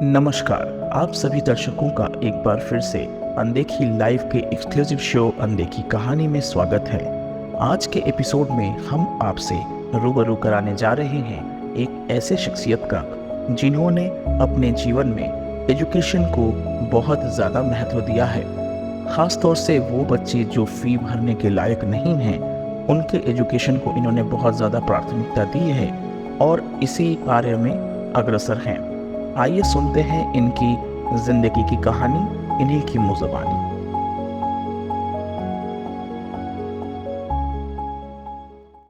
नमस्कार, आप सभी दर्शकों का एक बार फिर से अनदेखी लाइव के एक्सक्लूसिव शो अनदेखी कहानी में स्वागत है। आज के एपिसोड में हम आपसे रूबरू कराने जा रहे हैं एक ऐसे शख्सियत का जिन्होंने अपने जीवन में एजुकेशन को बहुत ज़्यादा महत्व दिया है। ख़ास तौर से वो बच्चे जो फ़ी भरने के लायक नहीं हैं, उनके एजुकेशन को इन्होंने बहुत ज़्यादा प्राथमिकता दी है और इसी कार्य में अग्रसर हैं। आइए सुनते हैं इनकी जिंदगी की कहानी, इन्हीं की मुँह ज़बानी।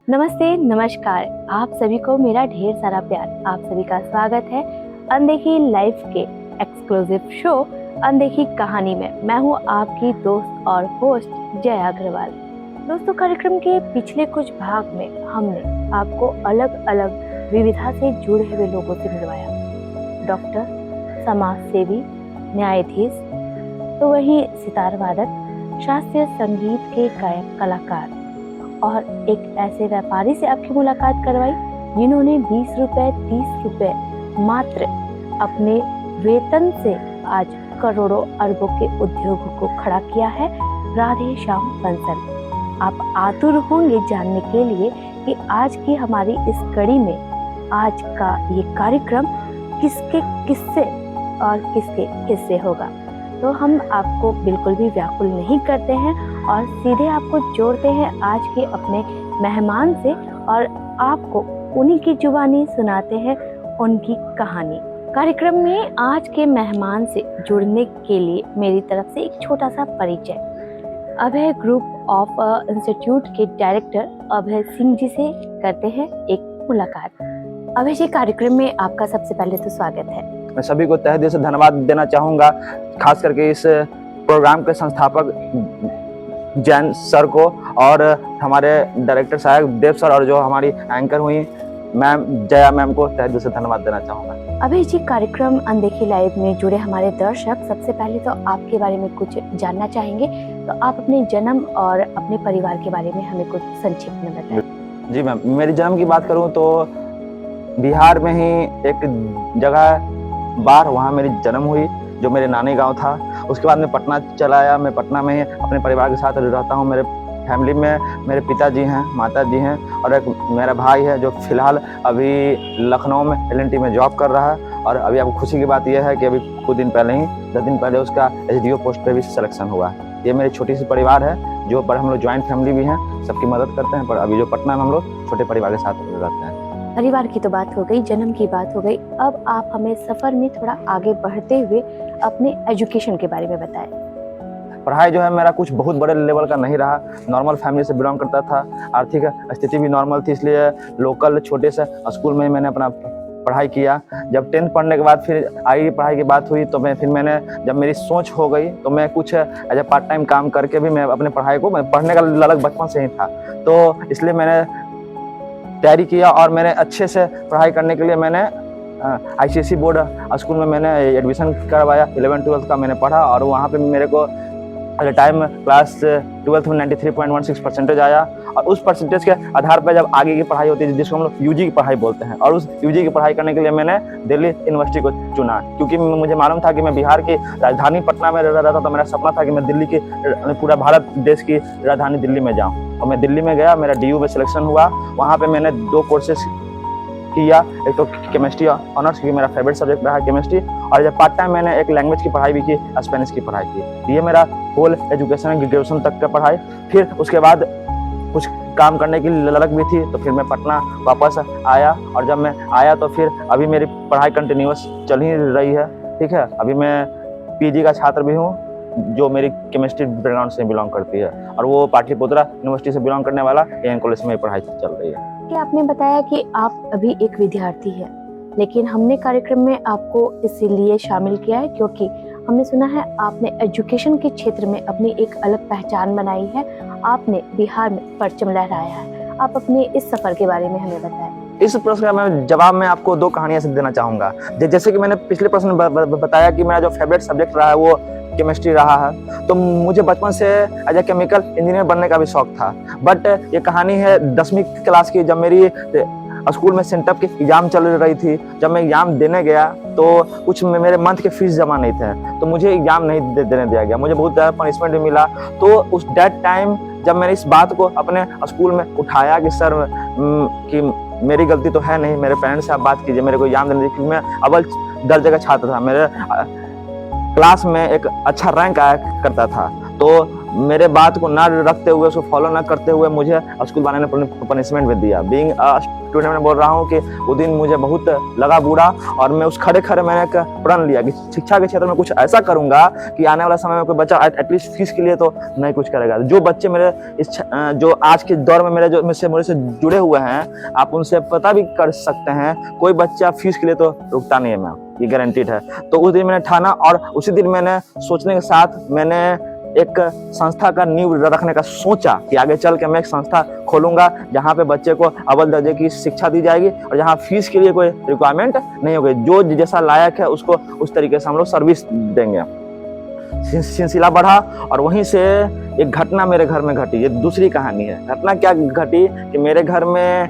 नमस्ते, नमस्कार। आप सभी को मेरा ढेर सारा प्यार। आप सभी का स्वागत है अनदेखी लाइव के एक्सक्लूसिव शो अनदेखी कहानी में। मैं हूँ आपकी दोस्त और होस्ट जया अग्रवाल। दोस्तों, कार्यक्रम के पिछले कुछ भाग में हमने आपको अलग अलग विविधा से जुड़े हुए लोगों से मिलवाया। डॉक्टर, समाज सेवी, न्यायाधीश, तो वहीं सितार वादक, शास्त्रीय संगीत के गायक, कलाकार और एक ऐसे व्यापारी से आपकी मुलाकात करवाई जिन्होंने 20 रुपए 30 रुपए मात्र अपने वेतन से आज करोड़ों अरबों के उद्योगों को खड़ा किया है। राधे श्याम बंसल। आप आतुर होंगे जानने के लिए कि आज की हमारी इस कड़ी में आज का ये कार्यक्रम किसके किस्से और किसके हिस्से होगा। तो हम आपको बिल्कुल भी व्याकुल नहीं करते हैं और सीधे आपको जोड़ते हैं आज के अपने मेहमान से और आपको उन्हीं की जुबानी सुनाते हैं उनकी कहानी। कार्यक्रम में आज के मेहमान से जुड़ने के लिए मेरी तरफ से एक छोटा सा परिचय। अभय ग्रुप ऑफ इंस्टीट्यूट के डायरेक्टर अभय सिंह जी से करते हैं एक मुलाकात। अभय जी, कार्यक्रम में आपका सबसे पहले तो स्वागत है। मैं सभी को तहे दिल से धन्यवाद देना चाहूँगा, खास करके इस प्रोग्राम के संस्थापक जैन सर को और हमारे डायरेक्टर साहब देव सर और जो हमारी एंकर हुई मैम जया मैम को तहे दिल से धन्यवाद देना चाहूँगा। अभय जी, कार्यक्रम अनदेखी लाइव में जुड़े हमारे दर्शक सबसे पहले तो आपके बारे में कुछ जानना चाहेंगे, तो आप अपने जन्म और अपने परिवार के बारे में हमें कुछ संक्षिप्त में बताएं। जी मैम, मेरी जन्म की बात करूँ तो बिहार में ही एक जगह बार, वहाँ मेरी जन्म हुई जो मेरे नानी गांव था। उसके बाद मैं पटना चला आया। मैं पटना में ही अपने परिवार के साथ रहता हूँ। मेरे फैमिली में मेरे पिताजी हैं, माता जी हैं और एक मेरा भाई है जो फिलहाल अभी लखनऊ में LNT में जॉब कर रहा है। और अभी आपको खुशी की बात यह है कि अभी कुछ दिन पहले ही 10 दिन पहले उसका SDO पोस्ट पे भी सिलेक्शन हुआ। ये मेरी छोटी सी परिवार है जो पर हम लोग ज्वाइंट फैमिली भी हैं, सबकी मदद करते हैं। पर अभी जो पटना में हम लोग छोटे परिवार के साथ रहते हैं। परिवार की तो बात हो गई, जन्म की बात हो गई। अब आप हमें सफर में थोड़ा आगे बढ़ते हुए अपने एजुकेशन के बारे में बताएं। पढ़ाई जो है मेरा कुछ बहुत बड़े लेवल का नहीं रहा। नॉर्मल फैमिली से बिलोंग करता था। आर्थिक स्थिति भी नॉर्मल थी, इसलिए लोकल छोटे से स्कूल में ही मैंने अपना पढ़ाई किया। जब 10th पढ़ने के बाद फिर आगे पढ़ाई की बात हुई तो मैंने जब मेरी सोच हो गई तो मैं कुछ एज ए पार्ट टाइम काम करके भी मैं अपने पढ़ाई को, मैं पढ़ने का ललक बचपन से ही था, तो इसलिए मैंने तैयारी किया और मैंने अच्छे से पढ़ाई करने के लिए मैंने ICSE बोर्ड स्कूल में मैंने एडमिशन करवाया। 11th-12th का मैंने पढ़ा और वहाँ पे मेरे को टाइम क्लास 12th में 93.16 परसेंटेज आया। और उस परसेंटेज के आधार पर जब आगे की पढ़ाई होती है जिसको हम लोग UG की पढ़ाई बोलते हैं, और उस UG की पढ़ाई करने के लिए मैंने दिल्ली यूनिवर्सिटी को चुना, क्योंकि मुझे मालूम था कि मैं बिहार की राजधानी पटना में रह रहा था। तो मेरा सपना था कि मैं दिल्ली की, पूरा भारत देश की राजधानी दिल्ली में जाऊँ। और मैं दिल्ली में गया, मेरा DU में सिलेक्शन हुआ। वहाँ पे मैंने 2 कोर्सेज किया, एक तो केमिस्ट्री ऑनर्स, क्योंकि मेरा फेवरेट सब्जेक्ट रहा है केमिस्ट्री, और जब पार्ट टाइम मैंने एक लैंग्वेज की पढ़ाई भी की, स्पेनिश की पढ़ाई की। ये मेरा होल एजुकेशन, ग्रेजुएशन तक का पढ़ाई। फिर उसके बाद कुछ काम करने की ललक भी थी, तो फिर मैं पटना वापस आया। और जब मैं आया तो फिर अभी मेरी पढ़ाई कंटिन्यूअस चल ही रही है। ठीक है, अभी मैं PG का छात्र भी हूँ जो मेरी केमिस्ट्री बैकग्राउंड से बिलोंग करती है, और वो पाटलिपुत्रा यूनिवर्सिटी से बिलोंग करने वाला AN कॉलेज में पढ़ाई चल रही है। कि आपने बताया कि आप अभी एक विद्यार्थी हैं, लेकिन हमने कार्यक्रम में आपको इसीलिए शामिल किया है क्योंकि हमने सुना है आपने एजुकेशन के क्षेत्र में अपनी एक अलग पहचान बनाई है। आपने बिहार में परचम लहराया है। आप अपने इस सफर के बारे में हमें बताएं। इस प्रश्न का मैं जवाब में आपको 2 कहानियां से देना चाहूँगा। जैसे कि मैंने पिछले प्रश्न में बताया कि मेरा जो फेवरेट सब्जेक्ट रहा है वो केमिस्ट्री रहा है, तो मुझे बचपन से एज ए केमिकल इंजीनियर बनने का भी शौक था। बट ये कहानी है 10वीं क्लास की, जब मेरी स्कूल में सेंटअप की एग्जाम चल रही थी। जब मैं एग्जाम देने गया तो कुछ मेरे मंथ के फीस जमा नहीं थे, तो मुझे एग्जाम नहीं देने दिया गया। मुझे बहुत ज़्यादा पनिशमेंट भी मिला। तो उस दैट टाइम जब मैंने इस बात को अपने स्कूल में उठाया कि सर कि मेरी गलती तो है नहीं, मेरे पेरेंट्स से आप बात कीजिए, मेरे को एग्जाम देने दीजिए, क्योंकि मैं अव्वल दर्जे का छात्र था, मेरे क्लास में एक अच्छा रैंक आया करता था। तो मेरे बात को ना रखते हुए, उसको फॉलो ना करते हुए मुझे स्कूल वाले ने पनिशमेंट भी दिया। बीइंग स्टूडेंट में बोल रहा हूँ कि वो दिन मुझे बहुत लगा बुरा, और मैं उस खड़े खड़े मैंने एक प्रण लिया कि शिक्षा के क्षेत्र में कुछ ऐसा करूंगा कि आने वाला समय में कोई बच्चा एटलीस्ट फीस के लिए तो नहीं कुछ करेगा। जो बच्चे मेरे जो आज के दौर में मेरे मेरे से जुड़े हुए हैं, आप उनसे पता भी कर सकते हैं, कोई बच्चा फीस के लिए तो रुकता नहीं है मैम, ये गारंटीड है। तो उस दिन मैंने ठाना, और उसी दिन मैंने सोचने के साथ मैंने एक संस्था का नींव रखने का सोचा कि आगे चल के मैं एक संस्था खोलूंगा जहां पे बच्चे को अव्वल दर्जे की शिक्षा दी जाएगी और जहां फीस के लिए कोई रिक्वायरमेंट नहीं होगी। जो जैसा लायक है उसको उस तरीके से हम लोग सर्विस देंगे। सिलसिला बढ़ा, और वहीं से एक घटना मेरे घर में घटी। ये दूसरी कहानी है। घटना क्या घटी कि मेरे घर में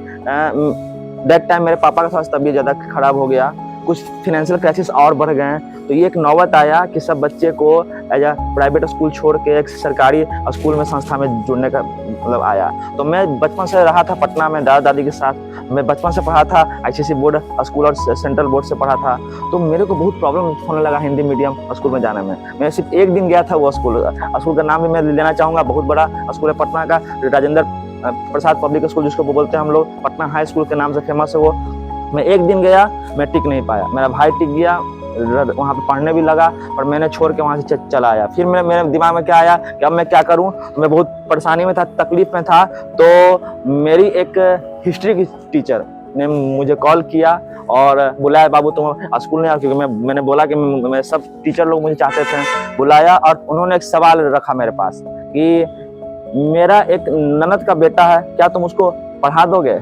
दैट टाइम मेरे पापा का स्वास्थ्य तबीयत ज़्यादा खराब हो गया, कुछ फिनेंशियल क्राइसिस और बढ़ गए। तो ये एक नौबत आया कि सब बच्चे को एज आ प्राइवेट स्कूल छोड़ के एक सरकारी स्कूल में संस्था में जुड़ने का मतलब आया। तो मैं बचपन से रहा था पटना में दादा दादी के साथ। मैं बचपन से पढ़ा था आईसीएसई बोर्ड स्कूल और सेंट्रल बोर्ड से पढ़ा था। तो मेरे को बहुत प्रॉब्लम होने लगा हिंदी मीडियम स्कूल में जाने में। मैं सिर्फ एक दिन गया था वो स्कूल का नाम भी मैं लेना चाहूँगा, बहुत बड़ा स्कूल है पटना का, राजेंद्र प्रसाद पब्लिक स्कूल जिसको बोलते हैं हम लोग, पटना हाई स्कूल के नाम से फेमस है वो। मैं एक दिन गया, मैं टिक नहीं पाया। मेरा भाई टिक गया, वहाँ पे पढ़ने भी लगा, पर मैंने छोड़ के वहाँ से चला आया। फिर मेरे दिमाग में क्या आया कि अब मैं क्या करूँ। तो मैं बहुत परेशानी में था, तकलीफ में था। तो मेरी एक हिस्ट्री की टीचर ने मुझे कॉल किया और बुलाया, बाबू तुम स्कूल नहीं आ, क्योंकि मैंने बोला कि मैं सब टीचर लोग मुझे चाहते थे। बुलाया और उन्होंने एक सवाल रखा मेरे पास कि मेरा एक ननद का बेटा है, क्या तुम उसको पढ़ा दोगे।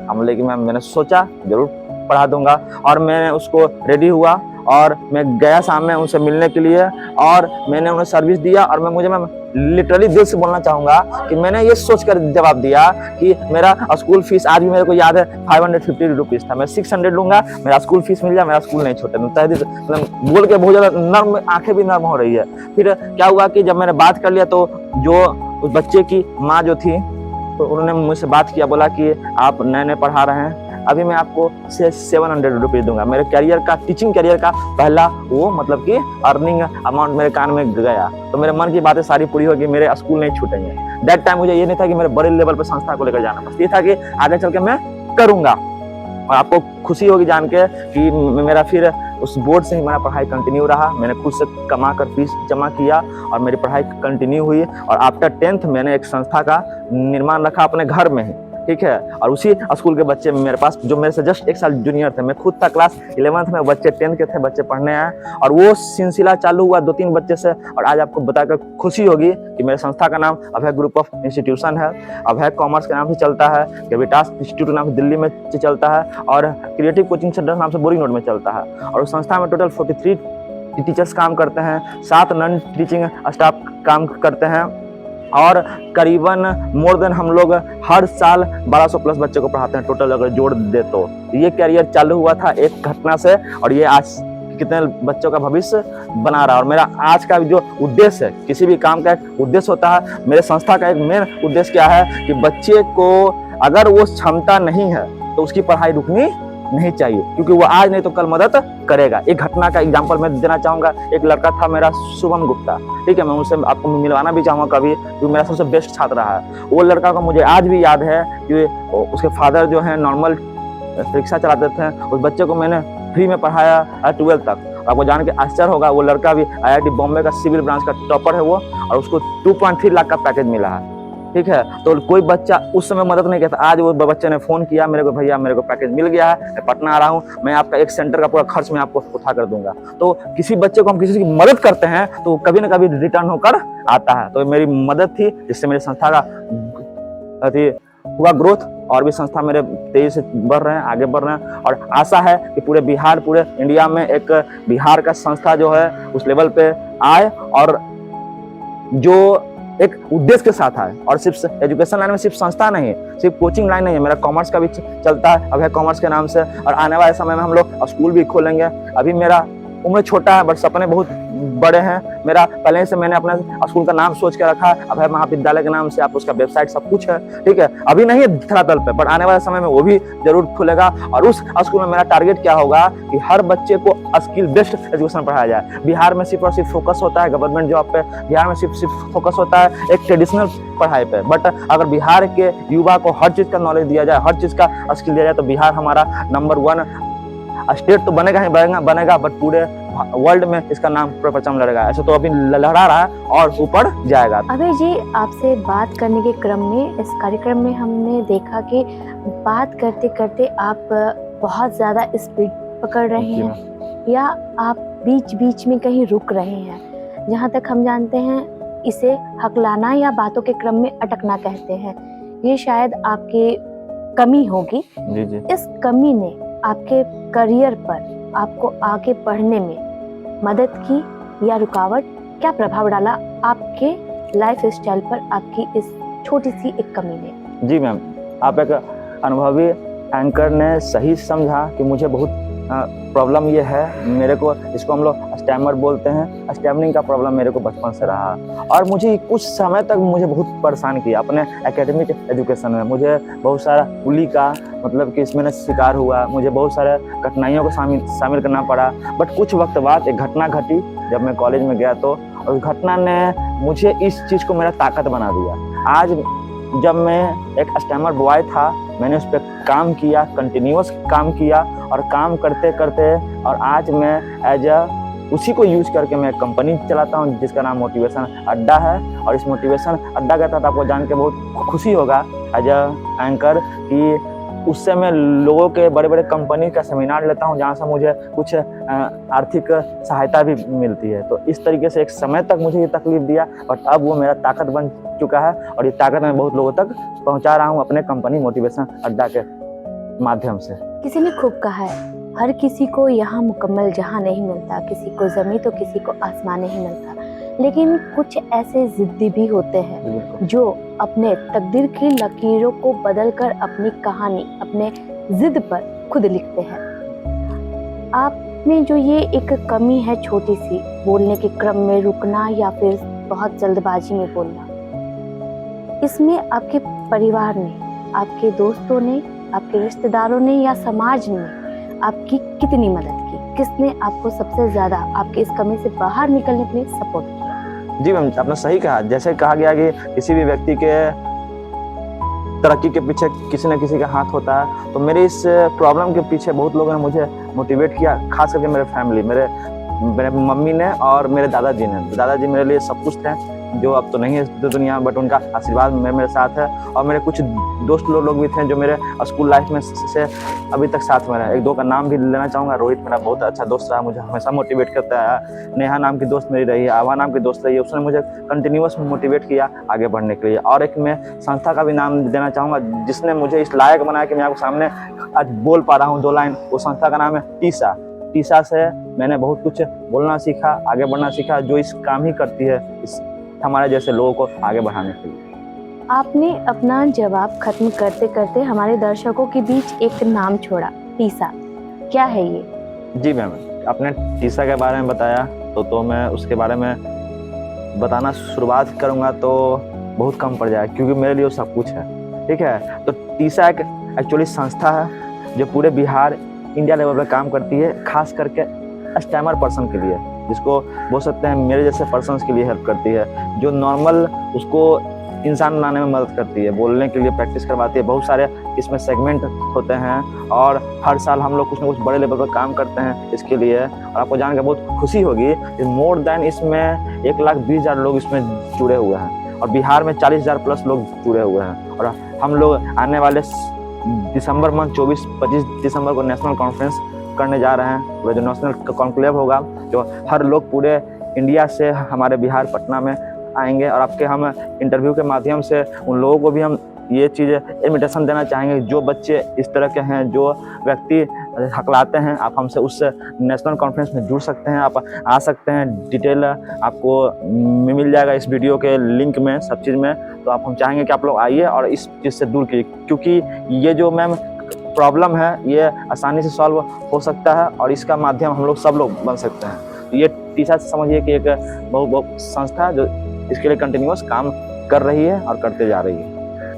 हम बोले कि मैंने सोचा जरूर पढ़ा दूंगा। और मैंने उसको रेडी हुआ और मैं गया सामने उनसे मिलने के लिए, और मैंने उन्हें सर्विस दिया। और मैं लिटरली दिल से बोलना चाहूँगा कि मैंने ये सोचकर जवाब दिया कि मेरा स्कूल फीस आज भी मेरे को याद है 550 रुपीज़ था। मैं 600 लूँगा, मेरा स्कूल फीस मिल जाए, मेरा स्कूल नहीं छोटे। मतलब बोल के बहुत ज़्यादा नर्म, आंखें भी नर्म हो रही है। फिर क्या हुआ कि जब मैंने बात कर लिया तो जो उस बच्चे की माँ जो थी, तो उन्होंने मुझसे बात किया, बोला कि आप नए नए पढ़ा रहे हैं, अभी मैं आपको 700 रुपीज़ दूंगा। मेरे करियर का, टीचिंग करियर का पहला वो मतलब कि अर्निंग अमाउंट मेरे कान में गया। तो मेरे मन की बातें सारी पूरी होगी, मेरे स्कूल नहीं छूटेंगे। दैट टाइम मुझे ये नहीं था कि मेरे बड़े लेवल पर संस्था को लेकर जाना, बस ये था कि आगे चल के मैं करूँगा। और आपको खुशी होगी जान के कि मेरा फिर उस बोर्ड से ही मेरा पढ़ाई कंटिन्यू रहा। मैंने खुद से कमा कर फीस जमा किया और मेरी पढ़ाई कंटिन्यू हुई। और आफ्टर 10th मैंने एक संस्था का निर्माण रखा अपने घर में ही, ठीक है। और उसी स्कूल के बच्चे मेरे पास जो मेरे से जस्ट 1 साल जूनियर थे, मैं खुद था क्लास 11th में, बच्चे 10th के थे, बच्चे पढ़ने आए। और वो सिलसिला चालू हुआ 2-3 बच्चे से। और आज आपको बताकर खुशी होगी कि मेरे संस्था का नाम अभय ग्रुप ऑफ इंस्टीट्यूशन है। अभय कॉमर्स के नाम से चलता है, ग्रेविटास इंस्टीट्यूट नाम से दिल्ली में चलता है, और क्रिएटिव कोचिंग सेंटर नाम से बोरिंग रोड में चलता है। और उस संस्था में टोटल 43 टीचर्स काम करते हैं, 7 नॉन टीचिंग स्टाफ काम करते हैं, और करीबन मोर देन हम लोग हर साल 1200 प्लस बच्चे को पढ़ाते हैं टोटल अगर जोड़ दे तो। ये करियर चालू हुआ था एक घटना से, और ये आज कितने बच्चों का भविष्य बना रहा है। और मेरा आज का जो उद्देश्य है, किसी भी काम का एक उद्देश्य होता है, मेरे संस्था का एक मेन उद्देश्य क्या है कि बच्चे को अगर वो क्षमता नहीं है तो उसकी पढ़ाई रुकनी नहीं चाहिए, क्योंकि वो आज नहीं तो कल मदद करेगा। एक घटना का एग्जांपल मैं देना चाहूँगा। एक लड़का था मेरा शुभम गुप्ता, ठीक है, मैं उनसे आपको मिलवाना भी चाहूँगा कभी, क्योंकि मेरा सबसे बेस्ट छात्र रहा है। वो लड़का को मुझे आज भी याद है कि उसके फादर जो है नॉर्मल रिक्शा चलाते थे। उस बच्चे को मैंने फ्री में पढ़ाया 12th तक। आपको जान के आश्चर्य होगा, वो लड़का भी IIT बॉम्बे का सिविल ब्रांच का टॉपर है वो, और उसको 2.3 लाख का पैकेज मिला है, ठीक है। तो कोई बच्चा उस समय मदद नहीं करता। आज वो बच्चे ने फोन किया मेरे को, भैया मेरे को पैकेज मिल गया है, मैं पटना आ रहा हूँ, मैं आपका एक सेंटर का पूरा खर्च मैं आपको उठा कर दूंगा। तो किसी बच्चे को हम किसी की मदद करते हैं तो कभी ना कभी रिटर्न होकर आता है। तो मेरी मदद थी, जिससे मेरी संस्था का हुआ ग्रोथ, और भी संस्था मेरे तेजी से बढ़ रहे हैं, आगे बढ़ रहे हैं। और आशा है कि पूरे बिहार, पूरे इंडिया में एक बिहार का संस्था जो है उस लेवल पे आए, और जो एक उद्देश्य के साथ आए। और सिर्फ एजुकेशन लाइन में सिर्फ संस्था नहीं, सिर्फ कोचिंग लाइन नहीं है, मेरा कॉमर्स का भी चलता है अभय कॉमर्स के नाम से। और आने वाले समय में हम लोग स्कूल भी खोलेंगे। अभी मेरा उम्र छोटा है बट सपने बहुत बड़े हैं। मेरा पहले से मैंने अपने स्कूल का नाम सोच के रखा है अभय महाविद्यालय के नाम से। आप उसका वेबसाइट सब कुछ है, ठीक है। अभी नहीं है धरातल पे, पर आने वाले समय में वो भी जरूर खुलेगा। और उस स्कूल में मेरा टारगेट क्या होगा कि हर बच्चे को स्किल बेस्ड एजुकेशन पढ़ाया जाए। बिहार में सिर्फ और सिर्फ फोकस होता है गवर्नमेंट जॉब पे, बिहार में सिर्फ फोकस होता है एक ट्रेडिशनल पढ़ाई पे। बट अगर बिहार के युवा को हर चीज का नॉलेज दिया जाए, हर चीज का स्किल दिया जाए, तो बिहार हमारा नंबर 1 स्टेट तो बनेगा ही बनेगा, बट पूरे वर्ल्ड में इसका नाम प्रचम लड़ेगा। ऐसे तो अभी लहरा रहा है और ऊपर जाएगा। अभय जी, आपसे बात करने के क्रम में इस कार्यक्रम में हमने देखा कि बात करते करते आप बहुत ज़्यादा स्पीड पकड़ रहे हैं या आप बीच बीच में कहीं रुक रहे हैं। जहाँ तक हम जानते हैं इसे हकलाना या बातों के क्रम में अटकना कहते हैं। ये शायद आपकी कमी होगी। जी जी। इस कमी ने आपके करियर पर आपको आगे बढ़ने में मदद की या रुकावट, क्या प्रभाव डाला आपके लाइफ स्टाइल पर आपकी इस छोटी सी एक कमी ने? जी मैम, आप एक अनुभवी एंकर ने सही समझा कि मुझे बहुत प्रॉब्लम ये है। मेरे को इसको हम लोग स्टैमर बोलते हैं। स्टैमरिंग का प्रॉब्लम मेरे को बचपन से रहा और मुझे कुछ समय तक मुझे बहुत परेशान किया। अपने एकेडमिक एजुकेशन में मुझे बहुत सारा उली का मतलब कि इसमें शिकार हुआ। मुझे बहुत सारे कठिनाइयों को शामिल करना पड़ा। बट कुछ वक्त बाद एक घटना घटी जब मैं कॉलेज में गया, तो उस घटना ने मुझे इस चीज़ को मेरा ताकत बना दिया। आज जब मैं एक स्टैमर बॉय था, मैंने उस पर काम किया, कंटिन्यूअस काम किया और काम करते करते और आज मैं एज उसी को यूज करके मैं एक कंपनी चलाता हूँ जिसका नाम मोटिवेशन अड्डा है। और इस मोटिवेशन अड्डा का तहत आपको जान के बहुत खुशी होगा एज एंकर कि उससे मैं लोगों के बड़े बड़े कंपनी का सेमिनार लेता हूँ जहाँ से मुझे कुछ आर्थिक सहायता भी मिलती है। तो इस तरीके से एक समय तक मुझे ये तकलीफ दिया, बट अब वो मेरा ताकत बन चुका है और ये ताकत मैं बहुत लोगों तक पहुँचा रहा हूँ अपने कंपनी मोटिवेशन अड्डा के माध्यम से। किसी ने खूब कहा है, हर किसी को यहाँ मुकम्मल जहाँ नहीं मिलता, किसी को ज़मीं तो किसी को आसमान नहीं मिलता। लेकिन कुछ ऐसे जिद्दी भी होते हैं जो अपने तकदीर की लकीरों को बदलकर अपनी कहानी अपने जिद पर खुद लिखते हैं। आप में जो ये एक कमी है छोटी सी, बोलने के क्रम में रुकना या फिर बहुत जल्दबाजी में बोलना, इसमें आपके परिवार ने, आपके दोस्तों ने, आपके रिश्तेदारों ने या समाज ने आपकी कितनी मदद की? किसने आपको सबसे ज़्यादा आपके इस कमी से बाहर निकलने के लिए सपोर्ट किया? जी मैम, आपने सही कहा। जैसे कहा गया कि किसी भी व्यक्ति के तरक्की के पीछे किसी न किसी का हाथ होता है, तो मेरे इस प्रॉब्लम के पीछे बहुत लोगों ने मुझे मोटिवेट किया, खास करके मेरे फैमिली, मेरे मम्मी ने और मेरे दादाजी ने। दादाजी मेरे लिए सब कुछ थे, जो अब तो नहीं है दुनिया, बट उनका आशीर्वाद मेरे साथ है। और मेरे कुछ दोस्त लोग भी थे जो मेरे स्कूल लाइफ में से अभी तक साथ में रहे। एक दो का नाम भी लेना चाहूँगा। रोहित मेरा बहुत अच्छा दोस्त रहा, मुझे हमेशा मोटिवेट करता है। नेहा नाम की दोस्त मेरी रही है, आभा नाम की दोस्त रही है, उसने मुझे कंटिन्यूअस मोटिवेट किया आगे बढ़ने के लिए। और एक मैं संस्था का भी नाम देना चाहूँगा जिसने मुझे इस लायक बनाया कि मैं आपके सामने आज बोल पा रहा हूँ 2 लाइन। वो संस्था का नाम है टीसा। टीसा से मैंने बहुत कुछ बोलना सीखा, आगे बढ़ना सीखा, जो इस काम ही करती है इस हमारे जैसे लोगों को आगे बढ़ाने के लिए। आपने अपना जवाब खत्म करते करते हमारे दर्शकों के बीच एक नाम छोड़ा, टीसा। क्या है ये? जी मैम, आपने टीसा के बारे में बताया तो मैं उसके बारे में बताना शुरुआत करूँगा तो बहुत कम पड़ जाएगा, क्योंकि मेरे लिए वो सब कुछ है। ठीक है, तो टीसा एक एक्चुअली संस्था है जो पूरे बिहार इंडिया लेवल पर काम करती है, खास करके स्टैमर पर्सन के लिए, जिसको बोल सकते हैं मेरे जैसे पर्सन्स के लिए हेल्प करती है, जो नॉर्मल उसको इंसान बनाने में मदद करती है, बोलने के लिए प्रैक्टिस करवाती है। बहुत सारे इसमें सेगमेंट होते हैं और हर साल हम लोग कुछ ना कुछ बड़े लेवल पर काम करते हैं इसके लिए। और आपको जान के बहुत खुशी होगी कि मोर देन इसमें 1,20,000 लोग इसमें जुड़े हुए हैं और बिहार में 40,000 प्लस लोग जुड़े हुए हैं। और हम लोग आने वाले दिसंबर मंथ 24-25 दिसंबर को नेशनल कॉन्फ्रेंस करने जा रहे हैं। वो जो नेशनल कॉन्क्लेव होगा, जो हर लोग पूरे इंडिया से हमारे बिहार पटना में आएंगे और आपके हम इंटरव्यू के माध्यम से उन लोगों को भी हम ये चीज़ इन्विटेशन देना चाहेंगे जो बच्चे इस तरह के हैं, जो व्यक्ति हकलाते हैं, आप हमसे उस नेशनल कॉन्फ्रेंस में जुड़ सकते हैं, आप आ सकते हैं। डिटेल आपको मिल जाएगा इस वीडियो के लिंक में, सब चीज़ में। तो हम चाहेंगे कि आप लोग आइए और इस चीज़ से दूर कीजिए, क्योंकि ये जो मैम प्रॉब्लम है ये आसानी से सॉल्व हो सकता है और इसका माध्यम हम लोग सब लोग बन सकते हैं। तो ये टीसा समझिए कि एक बहुत संस्था है जो इसके लिए कंटिन्यूअस काम कर रही है और करते जा रही है।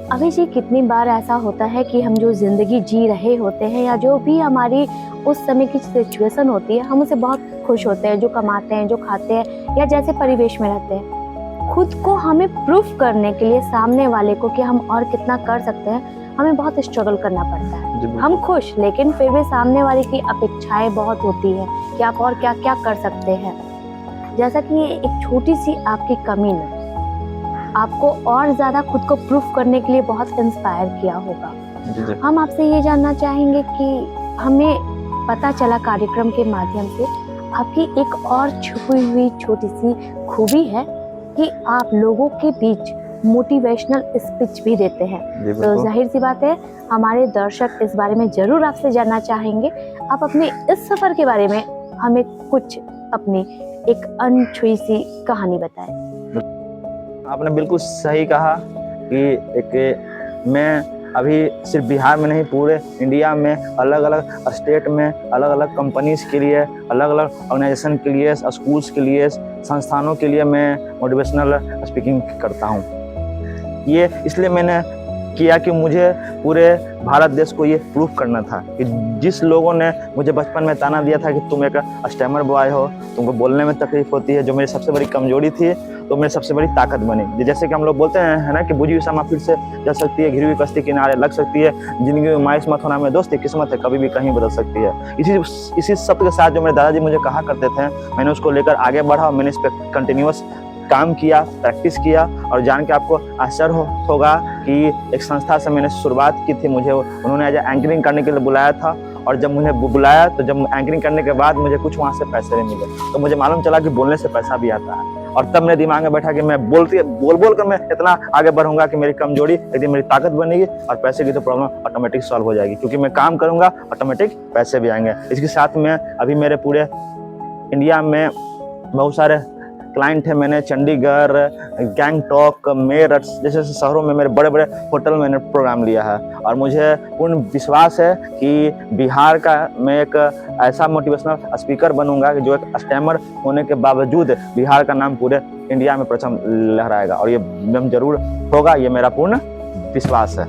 अभी जी कितनी बार ऐसा होता है कि हम जो ज़िंदगी जी रहे होते हैं या जो भी हमारी उस समय की सिचुएशन होती है, हम उससे बहुत खुश होते हैं, जो कमाते हैं, जो खाते हैं या जैसे परिवेश में रहते हैं। खुद को हमें प्रूफ करने के लिए सामने वाले को कि हम और कितना कर सकते हैं, हमें बहुत स्ट्रगल करना पड़ता है। हम खुश, लेकिन फिर भी सामने वाले की अपेक्षाएं बहुत होती हैं कि आप और क्या क्या कर सकते हैं। जैसा कि एक छोटी सी आपकी कमी ने आपको और ज़्यादा खुद को प्रूफ करने के लिए बहुत इंस्पायर किया होगा। हम आपसे ये जानना चाहेंगे कि हमें पता चला कार्यक्रम के माध्यम से आपकी एक और छुपी हुई छोटी सी खूबी है कि आप लोगों के बीच मोटिवेशनल स्पीच भी देते हैं। तो जाहिर सी बात है, हमारे दर्शक इस बारे में ज़रूर आपसे जानना चाहेंगे। आप अपने इस सफ़र के बारे में हमें कुछ अपनी एक अनछुई सी कहानी बताएं। आपने बिल्कुल सही कहा कि एक मैं अभी सिर्फ बिहार में नहीं, पूरे इंडिया में अलग अलग स्टेट में अलग अलग कंपनीज़ के लिए, अलग अलग ऑर्गेनाइजेशन के लिए, स्कूल्स के लिए, संस्थानों के लिए मैं मोटिवेशनल स्पीकिंग करता हूँ। ये इसलिए मैंने किया कि मुझे पूरे भारत देश को ये प्रूफ करना था कि जिस लोगों ने मुझे बचपन में ताना दिया था कि तुम एक स्टैमर बॉय हो, तुमको बोलने में तकलीफ होती है, जो मेरी सबसे बड़ी कमजोरी थी, तो मेरी सबसे बड़ी ताकत बनी। जैसे कि हम लोग बोलते हैं, है ना, कि बुझी हुई शामा फिर से जल सकती है, घिरी हुई कश्ती किनारे लग सकती है, जिंदगी में मायूस मत होना, में दोस्ती किस्मत है, कभी भी कहीं बदल सकती है। इसी शब्द के साथ जो मेरे दादाजी मुझे कहा करते थे, मैंने उसको लेकर आगे बढ़ा और मैंने इस पर कंटिन्यूअस काम किया, प्रैक्टिस किया। और जान के आपको आश्चर्य होगा कि एक संस्था से मैंने शुरुआत की थी, मुझे उन्होंने एज एंकरिंग करने के लिए बुलाया था। और जब मुझे बुलाया तो जब एंकरिंग करने के बाद मुझे कुछ वहाँ से पैसे नहीं मिले, तो मुझे मालूम चला कि बोलने से पैसा भी आता है। और तब मेरे दिमाग में बैठा कि मैं बोल कर मैं इतना आगे बढ़ूंगा कि मेरी कमजोरी एक दिन मेरी ताकत बनेगी और पैसे की तो प्रॉब्लम ऑटोमेटिक सॉल्व हो जाएगी, क्योंकि मैं काम करूंगा ऑटोमेटिक पैसे भी आएंगे। इसके साथ में अभी मेरे पूरे इंडिया में बहुत सारे क्लाइंट है। मैंने चंडीगढ़, गैंगटॉक, मेरठ जैसे शहरों में मेरे बड़े बड़े होटल में मैंने प्रोग्राम लिया है। और मुझे पूर्ण विश्वास है कि बिहार का मैं एक ऐसा मोटिवेशनल स्पीकर बनूंगा कि जो एक स्टैमर होने के बावजूद बिहार का नाम पूरे इंडिया में परचम लहराएगा, और ये जरूर होगा, ये मेरा पूर्ण विश्वास है।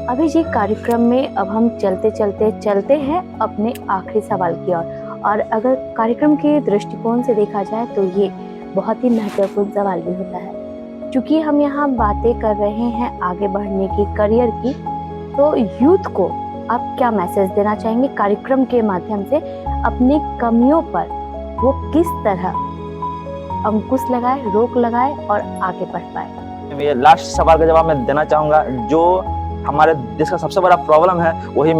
अभी जी कार्यक्रम में अब हम चलते हैं अपने आखिरी सवाल की ओर। और अगर कार्यक्रम के दृष्टिकोण से देखा जाए तो ये बहुत ही महत्वपूर्ण सवाल भी होता है, क्योंकि हम यहाँ बातें कर रहे हैं आगे बढ़ने की, करियर की। तो यूथ को आप क्या मैसेज देना चाहेंगे कार्यक्रम के माध्यम से, अपनी कमियों पर वो किस तरह अंकुश लगाए, रोक लगाए और आगे बढ़ पाए? ये लास्ट सवाल का जवाब मैं देना चाहूँगा। जो हमारे देश का सबसे बड़ा प्रॉब्लम है वही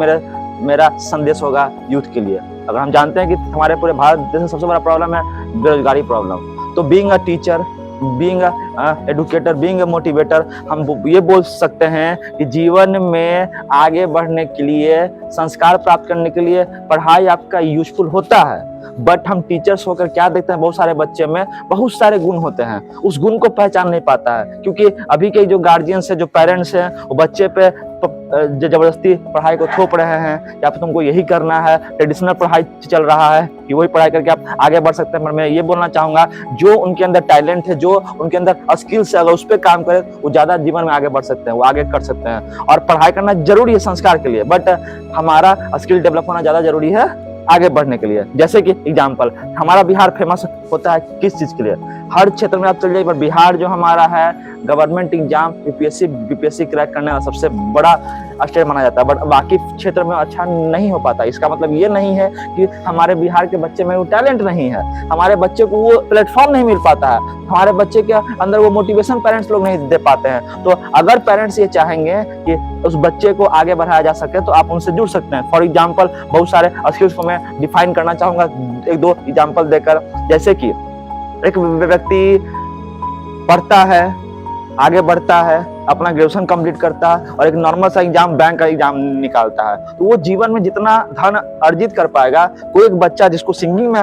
मेरा संदेश होगा यूथ के लिए। अगर हम जानते हैं कि हमारे पूरे भारत देश का सबसे बड़ा प्रॉब्लम है बेरोजगारी प्रॉब्लम, तो being a teacher, being a educator, being a motivator, हम ये बोल सकते हैं कि जीवन में आगे बढ़ने के लिए, संस्कार प्राप्त करने के लिए पढ़ाई आपका यूजफुल होता है। बट हम टीचर्स होकर क्या देखते हैं, बहुत सारे बच्चे में बहुत सारे गुण होते हैं, उस गुण को पहचान नहीं पाता है। क्योंकि अभी के जो गार्जियंस है, जो पेरेंट्स हैं, वो बच्चे पे जबरदस्ती पढ़ाई को थोप रहे हैं, या फिर तुमको यही करना है, ट्रेडिशनल पढ़ाई चल रहा है कि वही पढ़ाई करके आप आगे बढ़ सकते हैं। पर मैं ये बोलना चाहूंगा, जो उनके अंदर टैलेंट है, जो उनके अंदर स्किल्स है, अगर उस पर काम करें वो ज्यादा जीवन में आगे बढ़ सकते हैं, वो आगे कर सकते हैं। और पढ़ाई करना जरूरी है संस्कार के लिए, बट हमारा स्किल डेवलप होना ज्यादा जरूरी है आगे बढ़ने के लिए। जैसे कि एग्जाम्पल, हमारा बिहार फेमस होता है किस चीज के लिए? हर क्षेत्र में आप चल जाइए, पर बिहार जो हमारा है government exam UPSC BPSC crack करने वाला सबसे बड़ा स्टेट माना जाता है। बट बाकी क्षेत्र में अच्छा नहीं हो पाता। इसका मतलब ये नहीं है कि हमारे बिहार के बच्चे में वो टैलेंट नहीं है, हमारे बच्चे को वो प्लेटफॉर्म नहीं मिल पाता है, हमारे बच्चे के अंदर वो मोटिवेशन पेरेंट्स लोग नहीं दे पाते हैं। तो अगर पेरेंट्स ये चाहेंगे कि उस बच्चे को आगे बढ़ाया जा सके, तो आप उनसे जुड़ सकते हैं। फॉर एग्जाम्पल, बहुत सारे स्किल्स को मैं डिफाइन करना चाहूंगा एक दो एग्जाम्पल देकर। जैसे कि एक व्यक्ति पढ़ता है, आगे बढ़ता है, अपना ग्रेजुएशन कंप्लीट करता है और एक नॉर्मल सा एग्जाम, बैंक का एग्जाम निकालता है, तो वो जीवन में जितना धन अर्जित कर पाएगा, कोई एक बच्चा जिसको सिंगिंग में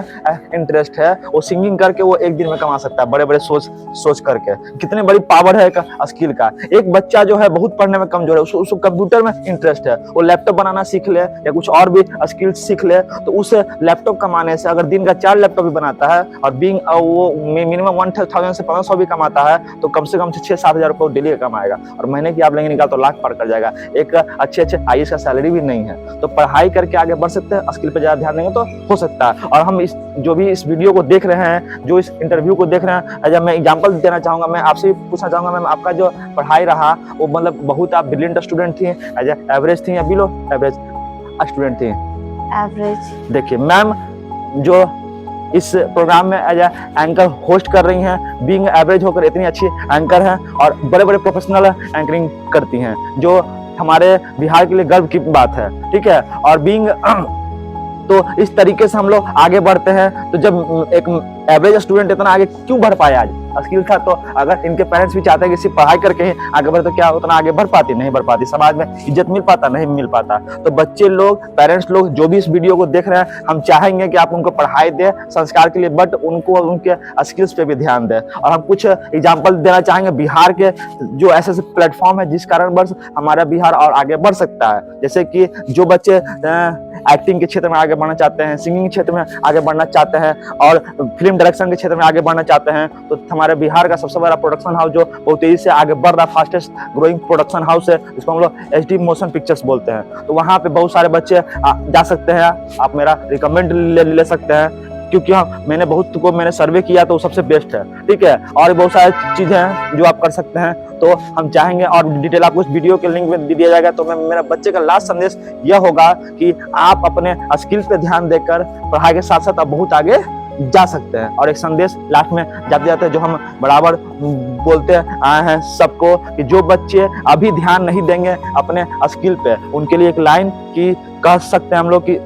इंटरेस्ट है, वो सिंगिंग करके वो एक दिन में कमा सकता है, बड़े बड़े सोच करके। कितनी बड़ी पावर है एक स्किल का। एक बच्चा जो है बहुत पढ़ने में कमजोर है, उसको कंप्यूटर में इंटरेस्ट है, वो लैपटॉप बनाना सीख ले या कुछ और भी स्किल सीख ले, तो उस लैपटॉप कमाने से अगर दिन का 4 लैपटॉप भी बनाता है और वो मिनिमम 1000 से 1500 भी कमाता है, तो कम से कम 6-7 हजार रुपये डेली कमाएगा, और महीने की आप लेंगे निकाल तो लाख पार कर जाएगा। एक अच्छे IAS का सैलरी भी नहीं है, तो पढ़ाई करके आगे बढ़ सकते हैं, स्किल पे ज्यादा ध्यान देंगे तो हो सकता है। और हम जो भी इस वीडियो को देख रहे हैं, जो इस इंटरव्यू को देख रहे हैं, जब मैं एग्जांपल देना चाहूंगा, मैं आपसे पूछना चाहूंगा मैम, आपका जो पढ़ाई रहा वो मतलब बहुत आप ब्रिलियंट स्टूडेंट थी, एवरेज थी या बिलो एवरेज स्टूडेंट थी? एवरेज। देखिए मैम, जो इस प्रोग्राम में एज एंकर होस्ट कर रही हैं, बीइंग एवरेज होकर इतनी अच्छी एंकर हैं और बड़े बड़े प्रोफेशनल एंकरिंग करती हैं, जो हमारे बिहार के लिए गर्व की बात है, ठीक है। और बीइंग तो इस तरीके से हम लोग आगे बढ़ते हैं। तो जब एक एवरेज स्टूडेंट इतना आगे क्यों बढ़ पाया? आज स्किल था, तो अगर इनके पेरेंट्स भी चाहते हैं कि सिर्फ पढ़ाई करके ही आगे बढ़े, तो क्या उतना आगे बढ़ पाती? नहीं बढ़ पाती। समाज में इज्जत मिल पाता? नहीं मिल पाता। तो बच्चे लोग, पेरेंट्स लोग जो भी इस वीडियो को देख रहे हैं, हम चाहेंगे कि आप उनको पढ़ाई दें संस्कार के लिए, बट उनको उनके स्किल्स पे भी ध्यान दें। और हम कुछ एग्जाम्पल देना चाहेंगे बिहार के, जो ऐसे ऐसे प्लेटफॉर्म है जिस कारणवश हमारा बिहार और आगे बढ़ सकता है। जैसे कि जो बच्चे एक्टिंग के क्षेत्र में आगे बढ़ना चाहते हैं, सिंगिंग क्षेत्र में आगे बढ़ना चाहते हैं और फिल्म डायरेक्शन के क्षेत्र में आगे बढ़ना चाहते हैं, तो हमारे बिहार का सबसे बड़ा प्रोडक्शन हाउस जो बहुत तेजी से आगे बढ़ रहा, फास्टेस्ट ग्रोइंग प्रोडक्शन हाउस है, जिसको हम लोग HD मोशन पिक्चर्स बोलते हैं। तो वहाँ पे बहुत सारे बच्चे जा सकते हैं, आप मेरा रिकमेंड ले सकते हैं, क्योंकि मैंने बहुत को मैंने सर्वे किया तो सबसे बेस्ट है, ठीक है। और बहुत सारी चीजें हैं जो आप कर सकते हैं, तो हम चाहेंगे, और डिटेल आपको इस वीडियो के लिंक में दे दिया जाएगा। तो मेरा बच्चे का लास्ट संदेश यह होगा कि आप अपने स्किल्स पे ध्यान देकर पढ़ाई के साथ साथ आप बहुत आगे जा सकते हैं। और एक संदेश लास्ट में जाते जाते जो हम बराबर बोलते आए हैं सबको, कि जो बच्चे अभी ध्यान नहीं देंगे अपने स्किल पे, उनके लिए एक लाइन की कह सकते हैं हम लोग कि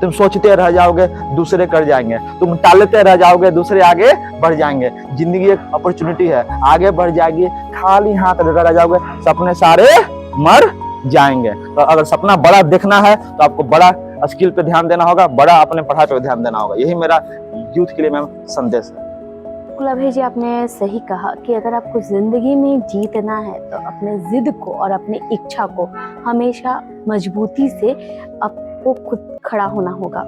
तुम सोचते रह जाओगे, दूसरे कर जाएंगे, तुम टालते रह जाओगे, दूसरे आगे बढ़ जाएंगे। जिंदगी एक अपॉर्चुनिटी है, आगे बढ़ जाएगी, खाली हाथ रह जाओगे, सपने सारे मर जाएंगे। तो अगर सपना बड़ा देखना है तो आपको बड़ा स्किल पे ध्यान देना होगा, बड़ा अपने पढ़ाई पे ध्यान देना होगा। यही मेरा यूथ के लिए मैम संदेश है। अभय जी, आपने सही कहा कि अगर आपको जिंदगी में जीतना है तो अपने जिद को और अपनी इच्छा को हमेशा मजबूती से आपको खुद खड़ा होना होगा।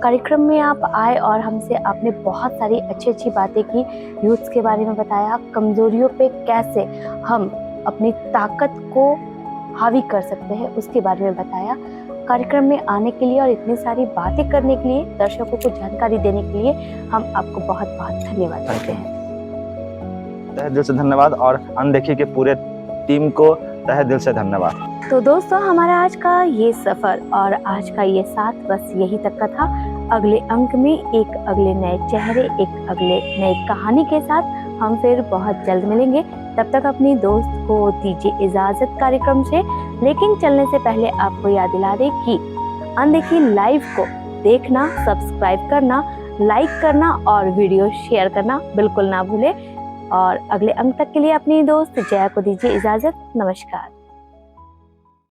कार्यक्रम में आप आए और हमसे आपने बहुत सारी अच्छी अच्छी बातें की, यूथ के बारे में बताया, कमजोरियों पे कैसे हम अपनी ताकत को हावी कर सकते हैं उसके बारे में बताया। कार्यक्रम में आने के लिए और इतनी सारी बातें करने के लिए, दर्शकों को जानकारी देने के लिए हम आपको बहुत बहुत धन्यवाद देते हैं। तहे दिल से धन्यवाद, और अनदेखी के पूरे टीम को तहे दिल से धन्यवाद। तो दोस्तों, हमारा आज का ये सफर और आज का ये साथ बस यही तक का था। अगले अंक में एक अगले नए चेहरे, एक अगले नई कहानी के साथ हम फिर बहुत जल्द मिलेंगे। तब तक अपनी दोस्त को दीजिए इजाजत कार्यक्रम से, लेकिन चलने से पहले आपको याद दिला दें कि अनदेखी लाइव को देखना, सब्सक्राइब करना, लाइक करना और वीडियो शेयर करना बिल्कुल ना भूलें। और अगले अंक तक के लिए अपनी दोस्त जया को दीजिए इजाजत। नमस्कार।